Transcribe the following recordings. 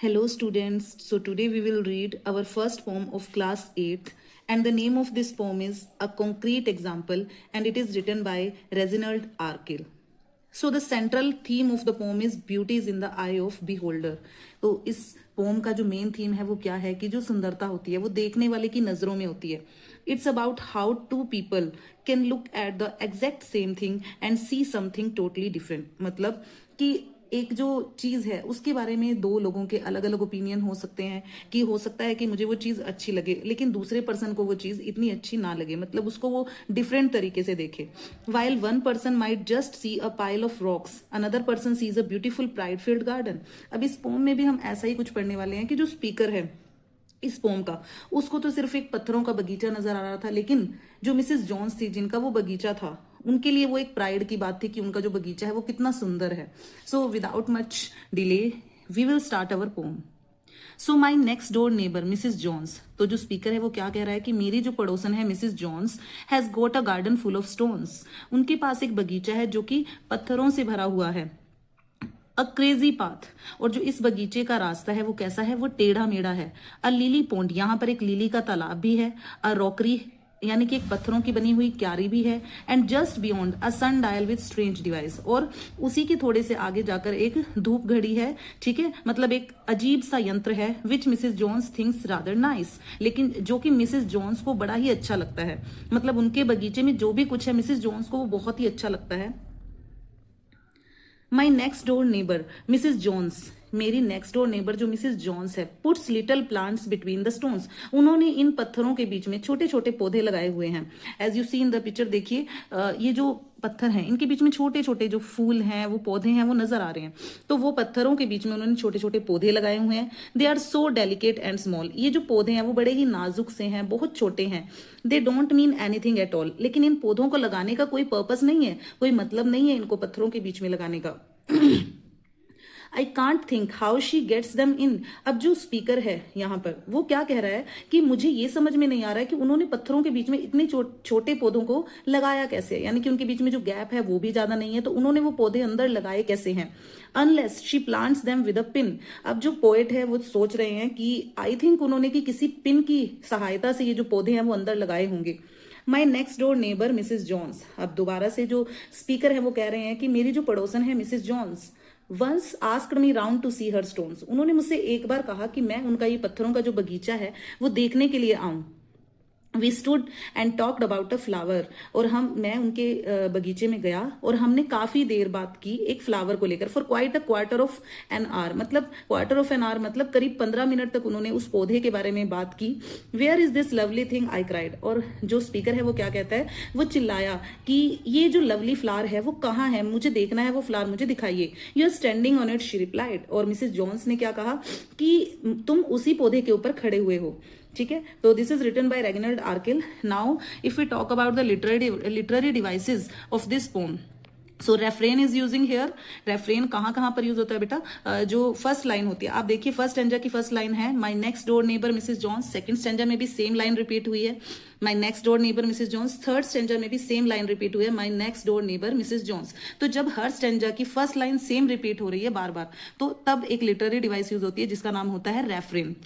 Hello students, so today we will read our first poem of class 8th and the name of this poem is A Concrete Example and it is written by Reginald Arkell. So the central theme of the poem is beauty is in the eye of beholder. तो इस pome का जो main theme है वो क्या है कि जो सुंदरता होती है वो देखने वाले की नजरों में होती है. It's about how two people can look at the exact same thing and see something totally different. मतलब कि एक जो चीज है उसके बारे में दो लोगों के अलग अलग ओपिनियन हो सकते हैं कि हो सकता है कि मुझे वो चीज अच्छी लगे लेकिन दूसरे पर्सन को वो चीज इतनी अच्छी ना लगे, मतलब उसको वो डिफरेंट तरीके से देखे. While one person might just see a pile of rocks, another person sees a beautiful pride field garden. अब इस पोम में भी हम ऐसा ही कुछ पढ़ने वाले हैं कि जो स्पीकर है इस पोम का उसको तो सिर्फ एक पत्थरों का बगीचा नजर आ रहा था, लेकिन जो मिसेस जॉन्स थी जिनका वो बगीचा था उनके लिए वो एक प्राइड की बात थी कि उनका जो बगीचा है वो कितना सुंदर है. So without much delay we will start our poem. So my next door neighbour Mrs Jones. तो जो स्पीकर है वो क्या कह रहा है कि मेरी जो पड़ोसन है Mrs Jones has got a garden full of stones. उनके पास एक बगीचा है जो कि पत्थरों से भरा हुआ है. अ क्रेजी पाथ, और जो इस बगीचे का रास्ता है वो कैसा है, वो टेढ़ा मेढ़ा है. अ लिली पॉन्ड, यहाँ पर एक लिली का तालाब भी है. अ रॉकरी यानी कि एक पत्थरों की बनी हुई क्यारी भी है. And just beyond a sundial with strange device, और उसी के थोड़े से आगे जाकर एक धूप घड़ी है. ठीक है, मतलब एक अजीब सा यंत्र है which Mrs Jones thinks rather nice, लेकिन जो कि मिसेस जॉन्स को बड़ा ही अच्छा लगता है. मतलब उनके बगीचे में जो भी कुछ है मिसेस जॉन्स को वो बहुत ही अच्छा लगता है. My next door neighbour Mrs Jones, मेरी नेक्स्ट डोर नेबर जो मिसेस जॉन्स है, puts little plants between the stones. उन्होंने इन पत्थरों के बीच में छोटे छोटे पौधे लगाए हुए हैं. As you see in the picture, देखिए ये जो पत्थर हैं इनके बीच में छोटे छोटे जो फूल हैं वो पौधे हैं वो नजर आ रहे हैं. तो वो पत्थरों के बीच में उन्होंने छोटे छोटे पौधे लगाए हुए हैं. They are so delicate and small, ये जो पौधे हैं वो बड़े ही नाजुक से हैं, बहुत छोटे हैं. They don't mean anything at all, लेकिन इन पौधों को लगाने का कोई पर्पस नहीं है, कोई मतलब नहीं है इनको पत्थरों के बीच में लगाने का. I can't think how she gets them in. अब जो स्पीकर है यहाँ पर वो क्या कह रहा है कि मुझे ये समझ में नहीं आ रहा है कि उन्होंने पत्थरों के बीच में इतने छोटे पौधों को लगाया कैसे, यानी कि उनके बीच में जो गैप है वो भी ज्यादा नहीं है, तो उन्होंने वो पौधे अंदर लगाए कैसे हैं. Unless she plants them with a pin. अब जो पोएट है वो सोच रहे हैं कि आई थिंक उन्होंने कि किसी पिन की सहायता से ये जो पौधे हैं वो अंदर लगाए होंगे. My next door neighbour Mrs Jones. अब दोबारा से जो स्पीकर है वो कह रहे हैं कि मेरी जो पड़ोसन है Mrs Jones once asked me round to see her stones. उन्होंने मुझसे एक बार कहा कि मैं उनका ये पत्थरों का जो बगीचा है वो देखने के लिए आऊं. We stood and talked about a flower, और मैं उनके बगीचे में गया और हमने काफी देर बात की एक फ्लावर को लेकर. For quite a quarter of an hour, मतलब क्वार्टर ऑफ एन आवर मतलब करीब 15 मिनट तक उन्होंने उस पौधे के बारे में बात की. Where is this lovely thing I cried. और जो स्पीकर है वो क्या कहता है, वो चिल्लाया कि ये जो लवली फ्लावर है वो कहाँ है, मुझे देखना है वो फ्लावर, मुझे दिखाइए. You are standing on it, she replied. और मिसेस जॉन्स ने क्या कहा कि तुम उसी पौधे के ऊपर खड़े हुए हो. ठीक है, तो this is written by Reginald Arkell. Now if we talk about the literary devices of this poem, so refrain is using here. Refrain कहाँ पर यूज होता है बेटा, जो फर्स्ट लाइन होती है आप देखिए फर्स्ट स्टैंजा की फर्स्ट लाइन है my next door neighbour Mrs Jones. Second stanza में भी सेम लाइन रिपीट हुई है, my next door neighbour Mrs Jones. Third stanza में भी सेम लाइन रिपीट हुई है, my next door neighbour Mrs Jones. तो जब हर स्टैंजा की फर्स्ट लाइन सेम रिपीट हो रही है बार बार, तो तब एक लिटरेरी डिवाइस यूज होती है जिसका नाम होता है रेफ्रेन.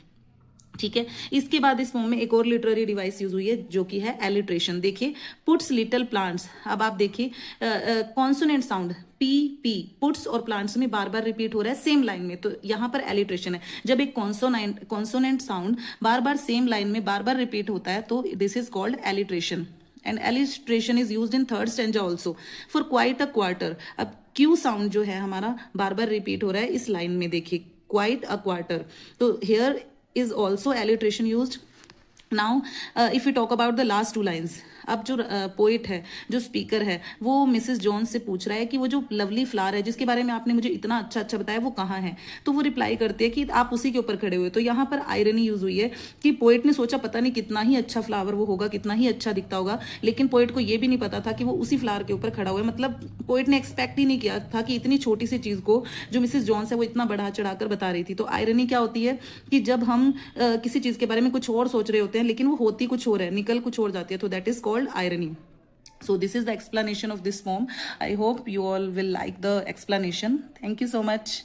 ठीक है, इसके बाद इस फॉर्म में एक और लिटरेरी डिवाइस यूज हुई है जो कि है एलिट्रेशन. देखिए पुट्स लिटिल प्लांट्स. अब आप देखिए consonant sound P P puts और प्लांट्स में बार बार रिपीट हो रहा है सेम लाइन में, तो यहाँ पर एलिट्रेशन है. जब एक कॉन्सोनेंट साउंड बार बार सेम लाइन में बार बार रिपीट होता है तो this is called alliteration. And alliteration is used in third stanza also for quite a quarter. अब क्यू साउंड जो है हमारा बार बार रिपीट हो रहा है इस लाइन में, देखिए क्वाइट अ क्वार्टर, तो here is also alliteration used. Now if we talk about the last two lines, अब जो पोइट है जो स्पीकर है वो मिसेस जॉन्स से पूछ रहा है कि वो जो लवली फ्लावर है जिसके बारे में आपने मुझे इतना अच्छा अच्छा बताया वो कहाँ है. तो वो रिप्लाई करते हैं कि आप उसी के ऊपर खड़े हुए. तो यहाँ पर आयरनी यूज हुई है कि पोइट ने सोचा पता नहीं कितना ही अच्छा फ्लावर वो होगा, कितना ही अच्छा दिखता होगा, लेकिन पोइट को ये भी नहीं पता था कि वो उसी फ्लावर के ऊपर खड़ा हुआ है. मतलब पोइट ने एक्सपेक्ट ही नहीं किया था कि इतनी छोटी सी चीज को जो मिसेस जॉन्स है वो इतना बढ़ा चढ़ाकर बता रही थी. तो आयरनी क्या होती है कि जब हम किसी चीज के बारे में कुछ और सोच रहे होते हैं लेकिन वो होती कुछ और है, निकल कुछ और जाती है, तो that is called irony. So this is the explanation of this poem. I hope you all will like the explanation. Thank you so much.